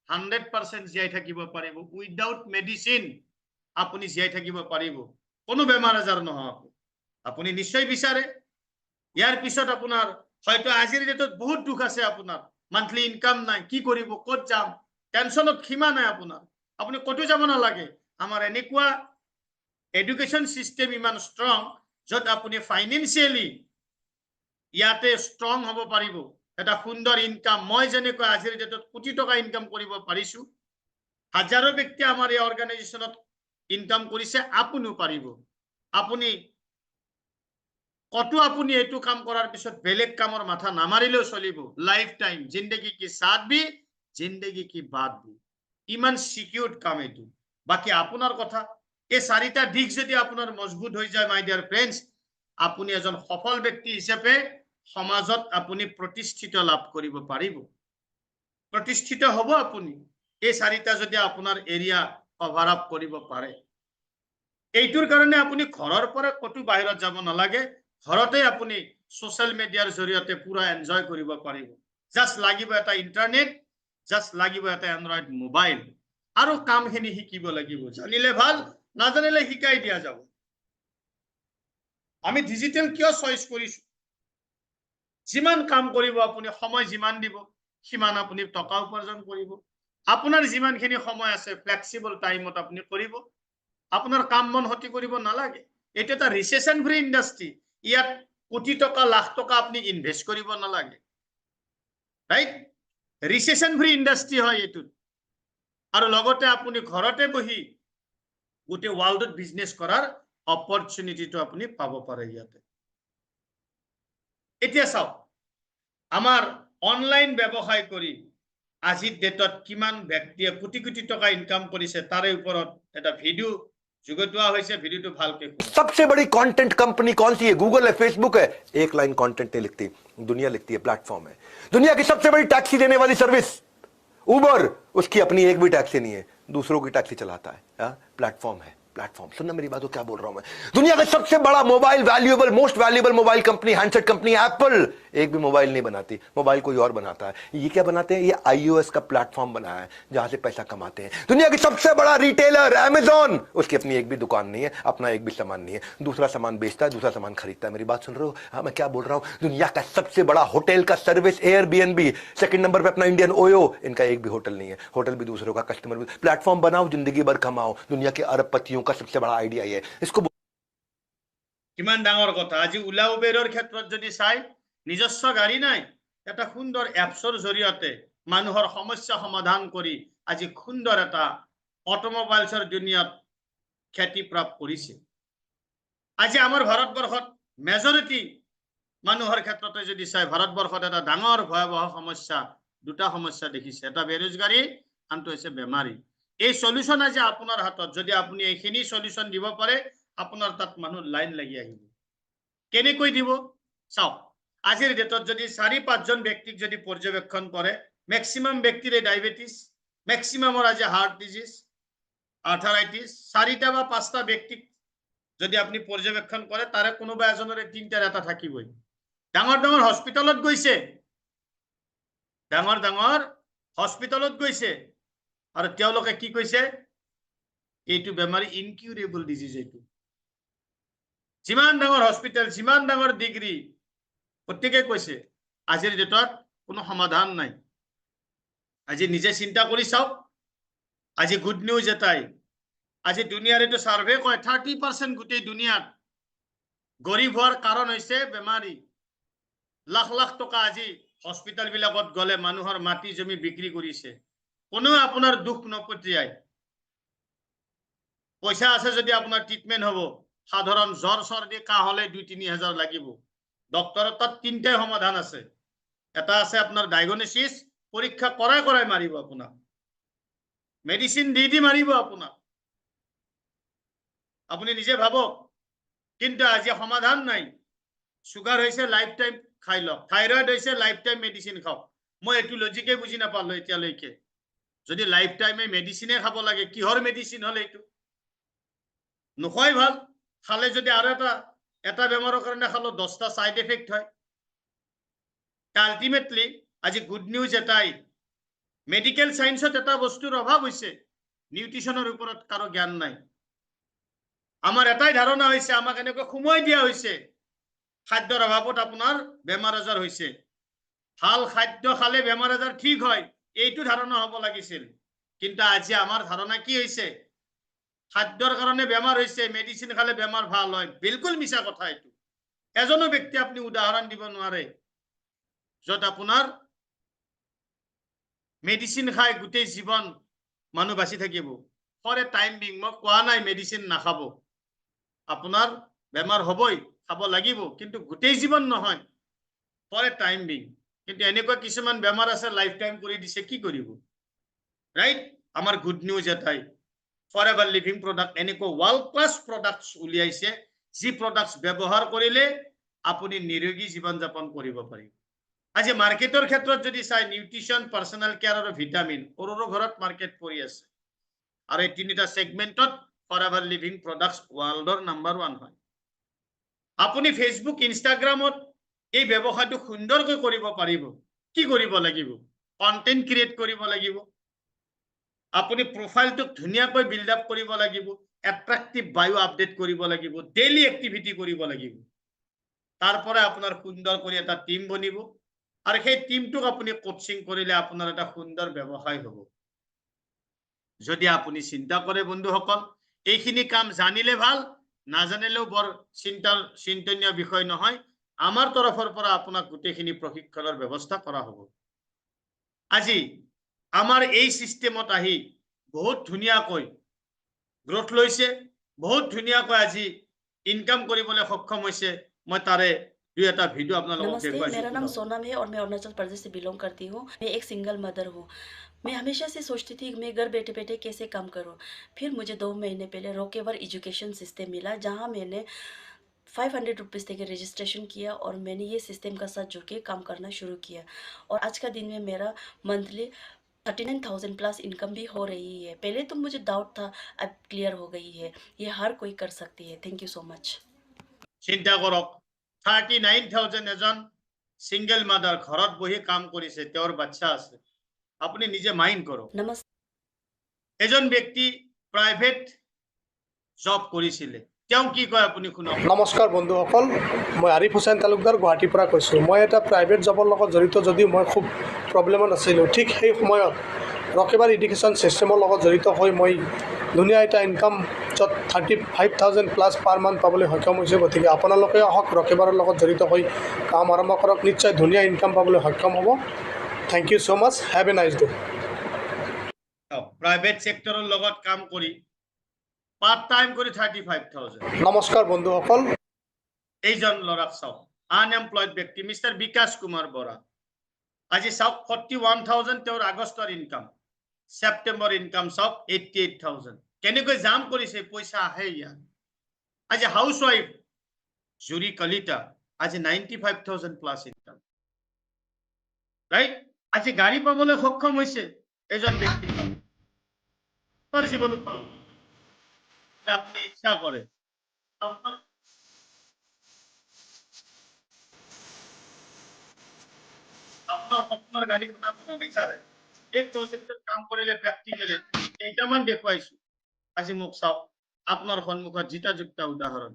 100% জীয়াই থাকিব পাৰিব। উইদাউট মেডিচিন আপুনি জীয়াই থাকিব পাৰিব, কোনো বেমাৰ আজাৰ নহয়। আপুনি নিশ্চয় বিচাৰে। ইয়াৰ পিছত আপোনাৰ হয়তো আজিৰ ডেটত বহুত দুখ আছে, আপোনাৰ মান্থলি ইনকাম নাই, কি কৰিব, ক'ত যাম, টেনশনত সীমা নাই আপোনাৰ, আপুনি ক'তো যাব নালাগে। আমাৰ এনেকুৱা এডুকেশ্যন সিস্টেম ইমান ষ্ট্ৰং, য'ত আপুনি ফাইনেন্সিয়েলি ইয়াতে ষ্ট্ৰং হ'ব পাৰিব, এটা সুন্দৰ ইনকাম। মই যেনেকৈ আজিৰ ডেটত কোটি টকা ইনকাম কৰিব পাৰিছো, হাজাৰো ব্যক্তি আমাৰ এই অৰ্গানাইজেশ্যনত ইনকাম কৰিছে, আপুনিও পাৰিব। আপুনি কত আপুনি এইটো কাম কৰাৰ পিছত বেলেগ কামৰ মাথা নামাৰিলেও চলিব। লাইফ টাইম জিন্দগী কি সাথ ভি, জিন্দগী কি বাদ ভি, ইমান সিকিউৰ্ড কাম এইটো। বাকি আপোনাৰ কথা। এই 4টা দিশ যদি আপোনাৰ মজবুত হৈ যায়, মাই ডিয়াৰ ফ্ৰেণ্ডছ, আপুনি এজন সফল ব্যক্তি হিচাপে সমাজত আপুনি প্ৰতিষ্ঠিত লাভ কৰিব পাৰিব, প্ৰতিষ্ঠিত হ'ব আপুনি। এই 4টা যদি আপোনাৰ এৰিয়া কভাৰ আপ কৰিব পাৰে, এইটোৰ কাৰণে আপুনি ঘৰৰ পৰা কতো বাহিৰত যাব নালাগে, ঘৰতে আপুনি সোশ্যাল মিডিয়াৰ জৰিয়তে পুৰা এনজয় কৰিব পাৰিব। জাস্ট লাগিব এটা ইন্টাৰনেট, জাস্ট লাগিব এটা এন্ড্ৰইড মোবাইল, আৰু কামখিনি শিকিব লাগিব। জানিলে ভাল, নাজানিলে শিকাই দিয়া যাব। আমি ডিজিটেল কিয় চইচ কৰিছো? যিমান কাম কৰিব আপুনি, সময় যিমান দিব, সিমান আপুনি টকা উপাৰ্জন কৰিব। আপোনাৰ যিমানখিনি সময় আছে, ফ্লেক্সিবল টাইমত আপুনি কৰিব। আপোনাৰ কাম মন হতি কৰিব নালাগে। এটা এটা ৰিসেশন ফ্ৰী ইন্ডাস্ট্ৰি, ইয়াত কোটি টকা লাখ টকা আপনি ইনভেস্ট কৰিব নালাগে, ৰাইট? ৰিসেশন ফ্ৰী ইন্ডাস্ট্ৰি হয় এইটো। আৰু লগতে আপুনি ঘৰতে বহি গোটেই ওয়াৰ্ল্ডত বিজনেস কৰাৰ অপৰচুনিটিটো আপুনি পাব পাৰে ইয়াতে। এতিয়া চাওক, আমাৰ অনলাইন ব্যৱসায় কৰি আজিৰ ডেটত কিমান ব্যক্তিয়ে কোটি কোটি টকা ইনকাম কৰিছে, তাৰে ওপৰত এটা ভিডিও जुगतुआ होइसे। वीडियो भालके सबसे बड़ी कंटेंट कंपनी कौन सी है? गूगल है, फेसबुक है। एक लाइन कंटेंट नहीं लिखती, दुनिया लिखती है, प्लेटफॉर्म है। दुनिया की सबसे बड़ी टैक्सी देने वाली सर्विस उबर, उसकी अपनी एक भी टैक्सी नहीं है, दूसरों की टैक्सी चलाता है। प्लेटफॉर्म है। प्लेटफॉर्म। सुनना मेरी बात को, क्या बोल रहा हूं मैं। दुनिया का सबसे बड़ा mobile valuable, most valuable mobile company, handset company Apple, एक भी मोबाइल नहीं बनाती, मोबाइल कोई और बनाता है। ये क्या बनाते हैं? ये iOS का प्लेटफॉर्म बनाया है जहां से पैसा कमाते हैं। दुनिया की सबसे बड़ा रिटेलर अमेज़न, उसकी अपनी एक भी दुकान नहीं है, अपना एक भी सामान नहीं है, दूसरा सामान बेचता है, दूसरा सामान खरीदता है। मेरी बात सुन रहे हो? हाँ, मैं क्या बोल रहा हूं। दुनिया का सबसे बड़ा होटल का सर्विस एयरबीएनबी, सेकंड नंबर पे अपना इंडियन ओयो, इनका एक भी होटल नहीं है, होटल भी दूसरों का, कस्टमर भी। प्लेटफॉर्म बनाओ, जिंदगी भर कमाओ। दुनिया के अरबपतियों का सबसे बड़ा आइडिया ये है। इसको কিমান ডাঙৰ কথা। আজি ওলা উবেৰৰ ক্ষেত্ৰত যদি চাই, নিজস্ব গাড়ী নাই, এটা সুন্দৰ এপছৰ জৰিয়তে মানুহৰ সমস্যা সমাধান কৰি আজি সুন্দৰ এটা অটোমোবাইলছৰ দুনিয়াত খ্যাতি প্ৰাপ্ত কৰিছে। আজি আমাৰ ভাৰতবৰ্ষত মেজৰিটি মানুহৰ ক্ষেত্ৰতে যদি চাই, ভাৰতবৰ্ষত এটা ডাঙৰ ভয়াৱহ সমস্যা, দুটা সমস্যা দেখিছে। এটা বেৰোজগাৰী, আনটো হৈছে বেমাৰী। এই সলিউশন আজি আপোনাৰ হাতত, যদি আপুনি এইখিনি সলিউশন দিব পাৰে, আপোনাৰ তাত মানুহ লাইন লাগি আহিব। কেনেকৈ দিব চাওক। আজিৰ ডেটত যদি 4-5 জন ব্যক্তিক যদি পৰ্যবেক্ষণ কৰে, মেক্সিমাম ব্যক্তিৰে ডায়াবেটিস, মেক্সিমামৰ আজি হাৰ্ট ডিজিজ, আৰ্থৰাইটিস। 4টা বা 5টা ব্যক্তিক যদি আপনি পৰ্যবেক্ষণ কৰে, তাৰে কোনোবা এজনৰে 3টাৰ এটা থাকিবই। ডাঙৰ ডাঙৰ হস্পিটালত গৈছে, ডাঙৰ ডাঙৰ হস্পিটালত গৈছে, আৰু তেওঁলোকে কি কৈছে? এইটো বেমাৰী ইনকিউৰেবল ডিজিজ। এইটো যিমান ডাঙৰ হস্পিটাল, যিমান ডাঙৰ ডিগ্ৰী, প্ৰত্যেকে কৈছে আজিৰ ডেটত কোনো সমাধান নাই। আজি নিজে চিন্তা কৰি চাওক। আজি গুড নিউজ এটাই, আজি দুনিয়াৰ এইটো সাৰ্ভে কয় 30% গোটেই দুনিয়াত গৰীব হোৱাৰ কাৰণ হৈছে বেমাৰী। লাখ লাখ টকা আজি হস্পিটাল বিলাকত গলে মানুহৰ মাটি জমি বিক্ৰী কৰিছে, কোনো আপোনাৰ দুখ নপতিয়ায়। পইচা আছে যদি আপোনাৰ ট্ৰিটমেন্ট হ'ব, সাধাৰণ জ্বৰ চৰ্দি কাহ হলে 2-3 হাজাৰ লাগিব। ডক্টৰৰ তাত 3টাই সমাধান আছে। এটা আছে আপোনাৰ ডায়াগনোসিস, পৰীক্ষা কৰাই কৰাই মাৰিব আপোনাক, মেডিসিন দি দি মাৰিব আপোনাক, আপুনি নিজে ভাবক। কিন্তু আজি সমাধান নাই। সুগাৰ হৈছে লাইফ টাইম খাই লওক, থাইৰয়েড হৈছে লাইফ টাইম মেডিসিন খাওক। মই এইটো লজিকে বুজি নাপালো এতিয়ালৈকে। যদি লাইফ টাইমে মেডিসিনে খাব লাগে, কিহৰ মেডিসিন হলে এইটো? নোখোৱাই ভাল। খালে যদি আৰু এটা বেমাৰৰ কাৰণে খালো 10টা সাইড এফেক্ট হয়। আলটিমেটলি আজি গুড নিউজ এটাই, মেডিকেল সায়েন্সত এটা বস্তুৰ অভাৱ হৈছে, নিউট্ৰিশনৰ ওপৰত কাৰো জ্ঞান নাই। আমাৰ এটাই ধাৰণা হৈছে, আমাক এনেকৈ সময় দিয়া হৈছে খাদ্যৰ অভাৱত আপোনাৰ বেমাৰ আজাৰ হৈছে। ভাল খাদ্য খালে বেমাৰ আজাৰ ঠিক হয়, এইটো ধাৰণা হ'ব লাগিছিল। কিন্তু আজি আমাৰ ধাৰণা কি হৈছে? খাদ্যৰ কাৰণে বেমাৰ হৈছে, মেডিসিন খালে বেমাৰ ভাল হয়। বিলকুল মিছা কথা এইটো। এজনো ব্যক্তি আপনি উদাহৰণ দিব নোৱাৰে যত আপোনাৰ মেডিসিন খাই গোটেই জীৱন মানুহ বাচি থাকিব। ফৰ এ টাইম বিং, মই কোৱা নাই মেডিসিন নাখাব, আপোনাৰ বেমাৰ হবই, খাব লাগিব, কিন্তু গোটেই জীৱন নহয়, ফৰ এ টাইম বিং। কিন্তু এনেকুৱা কিছুমান বেমাৰ আছে লাইফ টাইম কৰি দিছে, কি কৰিব? ৰাইট? আমাৰ গুড নিউজ এটাই, ফৰএভাৰ লিভিং প্ৰডাক্ট এনেকুৱা ওয়াৰ্ল্ড ক্লাস প্ৰডাক্টস উলিয়াইছে, যি প্ৰডাক্টস ব্যৱহাৰ কৰিলে আপুনি নিৰোগী জীৱন যাপন কৰিব পাৰিব। আজি মাৰ্কেটৰ ক্ষেত্ৰত যদি চাই, নিউট্ৰিশন, পাৰ্সোনাল কেয়াৰ আৰু ভিটামিন সৰুৰ ঘৰত মাৰ্কেট পৰি আছে। আৰু এই 3টা সেগমেন্টত ফৰএভাৰ লিভিং প্ৰডাক্টস ওয়াৰ্ল্ডৰ নাম্বাৰ 1 হয়। আপুনি ফেসবুক, ইনষ্টাগ্ৰামত এই ব্যৱসায়টো সুন্দৰকৈ কৰিব পাৰিব। কি কৰিব লাগিব? কন্টেন্ট ক্ৰিয়েট কৰিব লাগিব। আপুনি প্ৰফাইলটো ধুনীয়াকৈ বিল্ড আপ কৰিব লাগিব, এট্ৰাক্টিভ বায়ো আপডেট কৰিব লাগিব, ডেইলি এক্টিভিটি কৰিব লাগিব। তাৰপৰে আপনাৰ সুন্দৰ কৰে এটা টিম বনিব, আৰ সেই টিমটোক আপনি কোচিং কৰিলে আপনাৰ এটা সুন্দৰ ব্যবসায় হব। যদি আপনি চিন্তা কৰে বন্ধুসকল, এইখিনি কাম জানিলে ভাল, নাজানিলেও বৰ চিন্তনীয় বিষয় নহয়। আমাৰ তৰফৰ পৰা আপোনাক গোটেইখিনি প্ৰশিক্ষণৰ ব্যৱস্থা কৰা হ'ব। আজি আমাৰ এই সিস্টেমত আহি বহুত ধুনীয়াকৈ গ্ৰোথ লৈছে, বহুত ধুনীয়াকৈ আজি ইনকাম কৰিবলৈ সক্ষম হৈছে। মই তাৰে দুই এটা ভিডিও আপোনালোকক नमस्ते, দেখুৱাইছো। मेरा नाम सोनम है और मैं अरुणाचल प्रदेश से बिलोंग करती हूँ। मैं एक सिंगल मदर हूँ। मैं हमेशा से सोचती थी कि मैं घर बैठे बैठे कैसे काम करूँ। फिर मुझे 2 महीने पहले रोकेवर एजुकेशन सिस्टम मिला, जहाँ मैंने 500 रुपीज़ देकर रजिस्ट्रेशन किया और मैंने ये सिस्टम का साथ जुड़ के काम करना शुरू किया। और आज का दिन में मेरा मंथली 39,000 प्लस इनकम भी हो रही है। पहले तो मुझे डाउट था, अब क्लियर हो गई है। ये हर कोई कर सकती है। Thank you so much. চিন্তা কৰক 39,000 এজন সিংগল মাদাৰ ঘৰত বহি কাম কৰিছে, তেওঁৰ বাচ্চা আছে। আপুনি নিজে মাইণ্ড কৰক। नमस्ते। এজন ব্যক্তি প্ৰাইভেট জব কৰিছিলে, তেওঁ কি কয় আপুনি শুনক। নমস্কাৰ বন্ধুসকল, মই আৰিফ হুছেইন তালুকদাৰ গুৱাহাটীৰ পৰা কৈছোঁ। মই এটা প্ৰাইভেট জবৰ লগত জড়িত যদিও মই খুব প্ৰব্লেমত আছিলোঁ। ঠিক সেই সময়ত ৰকেবাৰ এডুকেশ্যন ছিষ্টেমৰ লগত জড়িত হৈ মই ধুনীয়া এটা ইনকাম য'ত 35,000 প্লাছ পাৰ মান্থ পাবলৈ সক্ষম হৈছোঁ। গতিকে আপোনালোকে আহক, ৰকেবাৰৰ লগত জড়িত হৈ কাম আৰম্ভ কৰক, নিশ্চয় ধুনীয়া ইনকাম পাবলৈ সক্ষম হ'ব। Thank you so' much, have a nice day. Private ছেক্টৰৰ লগত কাম কৰি পাৰ্ট টাইম কৰি 35,000। নমস্কাৰ বন্ধুসকল, এইজন ল'ৰাক চাওক, আনএমপ্লয়েড ব্যক্তি মিষ্টাৰ বিকাশ কুমাৰ বৰা। আজি চাওক 41,000 তেওঁৰ আগষ্টৰ ইনকাম, ছেপ্টেম্বৰ ইনকাম চাওক 88,000। কেনেকৈ জাম কৰিছে, পইচা আহে ইয়াত। আজি হাউচ ৱাইফ জুৰি কলিতা, আজি 95,000 প্লাছ ইনকাম, ৰাইট। আজি গাড়ী পাবলৈ সক্ষম হৈছে এজন ব্যক্তি। জীৱনত আপনি ইচ্ছা কৰে আপনাৰ স্বপ্নেৰ গাড়ি বনাব বিচাৰে, এই প্ৰজেক্টত কাম কৰিলে প্ৰেক্টিকেলি কেইটামান দেখুৱাইছো। আজি মোক চাওক, আপোনাৰ সন্মুখত জিতাযুক্ত উদাহৰণ।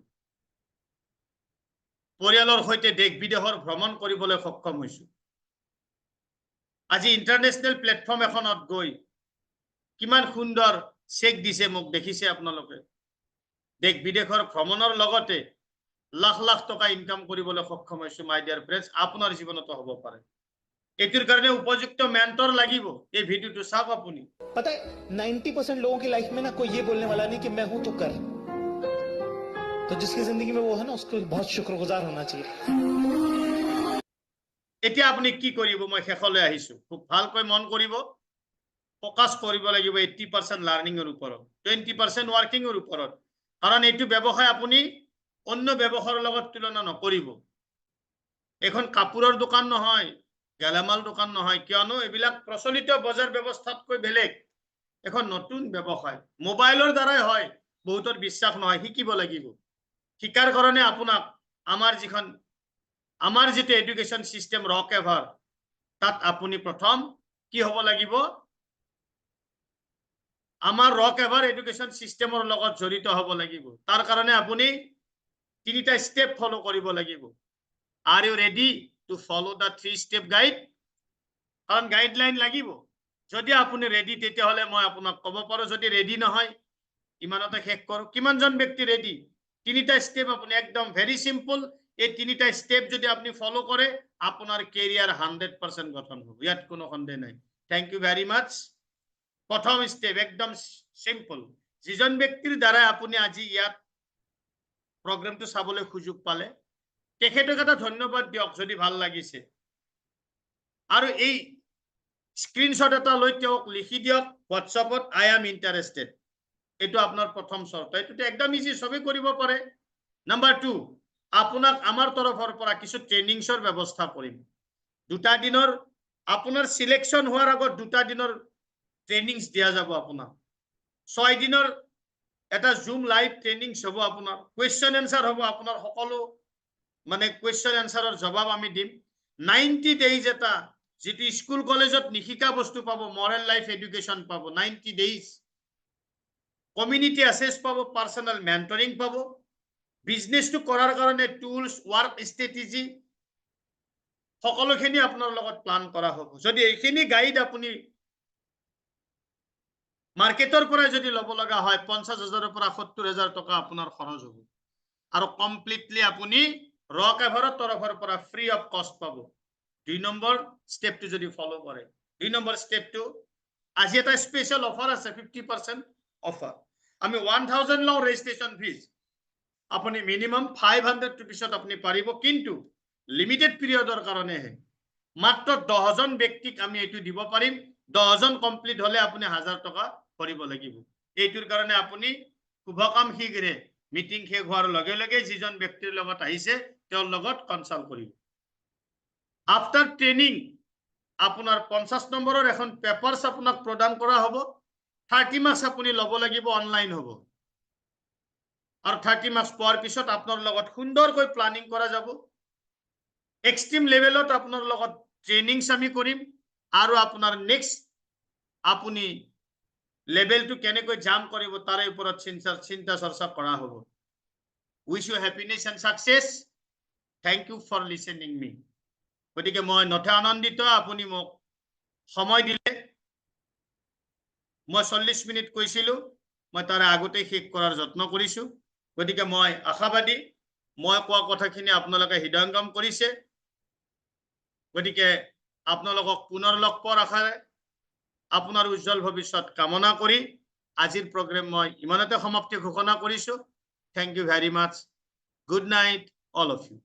পৰিয়ালৰ সৈতে দেশ বিদেশৰ ভ্ৰমণ কৰিবলৈ সক্ষম হৈছো। আজি ইণ্টাৰনেশ্যনেল প্লেটফৰ্ম এখনত গৈ কিমান সুন্দৰ চেক দিছে মোক, দেখিছে আপোনালোকে। দেশ বিদেশৰ ভ্ৰমণৰ লগতে লাখ লাখ টকা ইনকাম কৰিবলৈ সক্ষম হৈছো। মাই ডিয়াৰ ফ্ৰেণ্ডছ, আপোনাৰ জীৱনতো হ'ব পাৰে। এটিৰ কাৰণে উপযুক্ত মেন্টৰ লাগিব। এই ভিডিওটো চাওক আপুনি। पता है 90% लोगों की लाइफ में ना कोई ये बोलने वाला नहीं कि मैं हूं तो कर, तो जिसकी जिंदगी में वो है ना उसको बहुत शुक्रगुजार होना चाहिए। এতিয়া আপুনি কি কৰিব, মই শেষলৈ আহিছো, খুব ভালকৈ মন কৰিব। ফোকাস কৰিব লাগিব 80% লাৰ্নিংৰ ওপৰত, 20% ৱাৰ্কিংৰ ওপৰত। কাৰণ এইটো ব্যৱসায় আপুনি অন্য ব্যৱসায়ৰ লগত তুলনা নকৰিব। এখন কাপোৰৰ দোকান নহয়, গেলামাল দোকান নহয়, কিয়নো এইবিলাক প্ৰচলিত বজাৰ ব্যৱস্থাতকৈ বেলেগ। এখন নতুন ব্যৱসায়, মোবাইলৰ দ্বাৰাই হয়। বহুতৰ বিশ্বাস নহয়, শিকিব লাগিব। শিকাৰ কাৰণে আপোনাক আমাৰ যিটো এডুকেশ্যন চিষ্টেম ৰক এভাৰ, তাত আপুনি প্ৰথম কি হ'ব লাগিব, আমাৰ ৰক এভাৰ এডুকেশ্যন চিষ্টেমৰ লগত জড়িত হ'ব লাগিব। তাৰ কাৰণে আপুনি 3টা ষ্টেপ ফলো কৰিব লাগিব। Are you ready to follow the 3 step guide? কাৰণ গাইডলাইন লাগিব। যদি আপুনি ৰেডি, তেতিয়াহ'লে মই আপোনাক ক'ব পাৰোঁ। যদি ৰেডি নহয়, ইমানতে শেষ কৰোঁ। কিমানজন ব্যক্তি ৰেডি? 3টা ষ্টেপ আপুনি একদম ভেৰি চিম্পল। এই 3টা ষ্টেপ যদি আপুনি ফলো কৰে, আপোনাৰ কেৰিয়াৰ 100% গঠন হ'ব, ইয়াত কোনো সন্দেহ নাই। থেংক ইউ ভেৰি মাছ। প্ৰথম ষ্টেপ একদম চিম্পল। যিজন ব্যক্তিৰ দ্বাৰা আপুনি আজি ইয়াত প্ৰগ্ৰামটো চাবলৈ সুযোগ পালে, তেখেতক এটা ধন্যবাদ দিয়ক যদি ভাল লাগিছে। আৰু এই স্ক্ৰীনশ্বট এটা লৈ তেওঁক লিখি দিয়ক হোৱাটছআপত, আই এম ইণ্টাৰেষ্টেড। এইটো আপোনাৰ প্ৰথম চৰ্ত। এইটোতো একদম ইজি, চবেই কৰিব পাৰে। নাম্বাৰ 2, আপোনাক আমাৰ তৰফৰ পৰা কিছু ট্ৰেইনিংছৰ ব্যৱস্থা কৰিম। 2টা দিনৰ আপোনাৰ সিলেকশ্যন হোৱাৰ আগত 2টা দিনৰ ট্ৰেইনিংছ দিয়া যাব আপোনাক। 6 দিনৰ এটা জুম লাইভ ট্ৰেইনিংছ হ'ব আপোনাৰ। কুৱেশ্যন এনচাৰ হ'ব আপোনাৰ সকলো, মানে কুৱেশ্যন এনচাৰৰ জবাব আমি দিম। 90 ডেইজ এটা যিটো স্কুল কলেজত নিশিকা বস্তু পাব, মৰেল লাইফ এডুকেশ্যন পাব 90 ডেইজ। কমিউনিটি এছেছ পাব, পাৰ্চনেল মেণ্টৰিং পাব, বিজনেছটো কৰাৰ কাৰণে টুলছ, ৱাৰ্ক ষ্ট্ৰেটেজি সকলোখিনি আপোনাৰ লগত প্লান কৰা হ'ব। যদি এইখিনি গাইড আপুনি মাৰ্কেটৰ পৰা যদি ল'ব লগা হয়, 50,000ৰ পৰা 70,000 টকা আপোনাৰ খৰচ হ'ব। আৰু কমপ্লিটলি আপুনি ৰক এভাৰৰ তৰফৰ পৰা ফ্ৰী অফ কষ্ট পাব। 2 নম্বৰ ষ্টেপটো যদি ফলো কৰে। 2 নম্বৰ ষ্টেপটো আজি এটা স্পেচিয়েল অফাৰ আছে, 50% অফাৰ। আমি 1000 লওঁ ৰেজিষ্ট্ৰেশ্যন ফিজ। আপুনি মিনিমাম 500 ৰুপিছত আপুনি পাৰিব, কিন্তু লিমিটেড পিৰিয়ডৰ কাৰণেহে। মাত্ৰ 10জন ব্যক্তিক আমি এইটো দিব পাৰিম। 10জন কমপ্লিট হ'লে আপুনি 1000 টকা ভৰিব লাগিব। এইটোৰ কাৰণে আপুনি শুভকামশীঘ্ৰে মিটিং শেষ হোৱাৰ লগে লগে যিজন ব্যক্তিৰ লগত আহিছে তেওঁৰ লগত কনচাল্ট কৰিব। আফটাৰ ট্ৰেইনিং আপোনাৰ 50 নম্বৰৰ এখন পেপাৰছ আপোনাক প্ৰদান কৰা হ'ব 30 মাৰ্কছ আপুনি ল'ব লাগিব অনলাইন হ'ব আৰু 30 মাৰ্কছ পোৱাৰ পিছত আপোনাৰ লগত সুন্দৰকৈ প্লানিং কৰা যাব এক্সট্ৰিম লেভেলত আপোনাৰ লগত ট্ৰেইনিংছ আমি কৰিম আৰু আপোনাৰ নেক্সট আপুনি লেভেলটো কেনেকৈ জাম্প কৰিব তাৰে ওপৰত চিন্তা চৰ্চা কৰা হ'ব wish you happiness and success thank you for listening me গতিকে মই নথে আনন্দিত আপুনি মোক সময় দিলে মই 40 মিনিট কৈছিলো মই তাৰে আগতে শেষ কৰাৰ যত্ন কৰিছো গতিকে মই আশাবাদী মই কোৱা কথাখিনি আপোনালোকে হৃদয়ঙ্গম কৰিছে গতিকে আপোনালোকক পুনৰ লগ পোৱাৰ আশাৰে আপোনাৰ উজ্জ্বল ভৱিষ্যত কামনা কৰি আজিৰ প্ৰগ্ৰেম মই ইমানতে সমাপ্তি ঘোষণা কৰিছো thank you very much good night all of U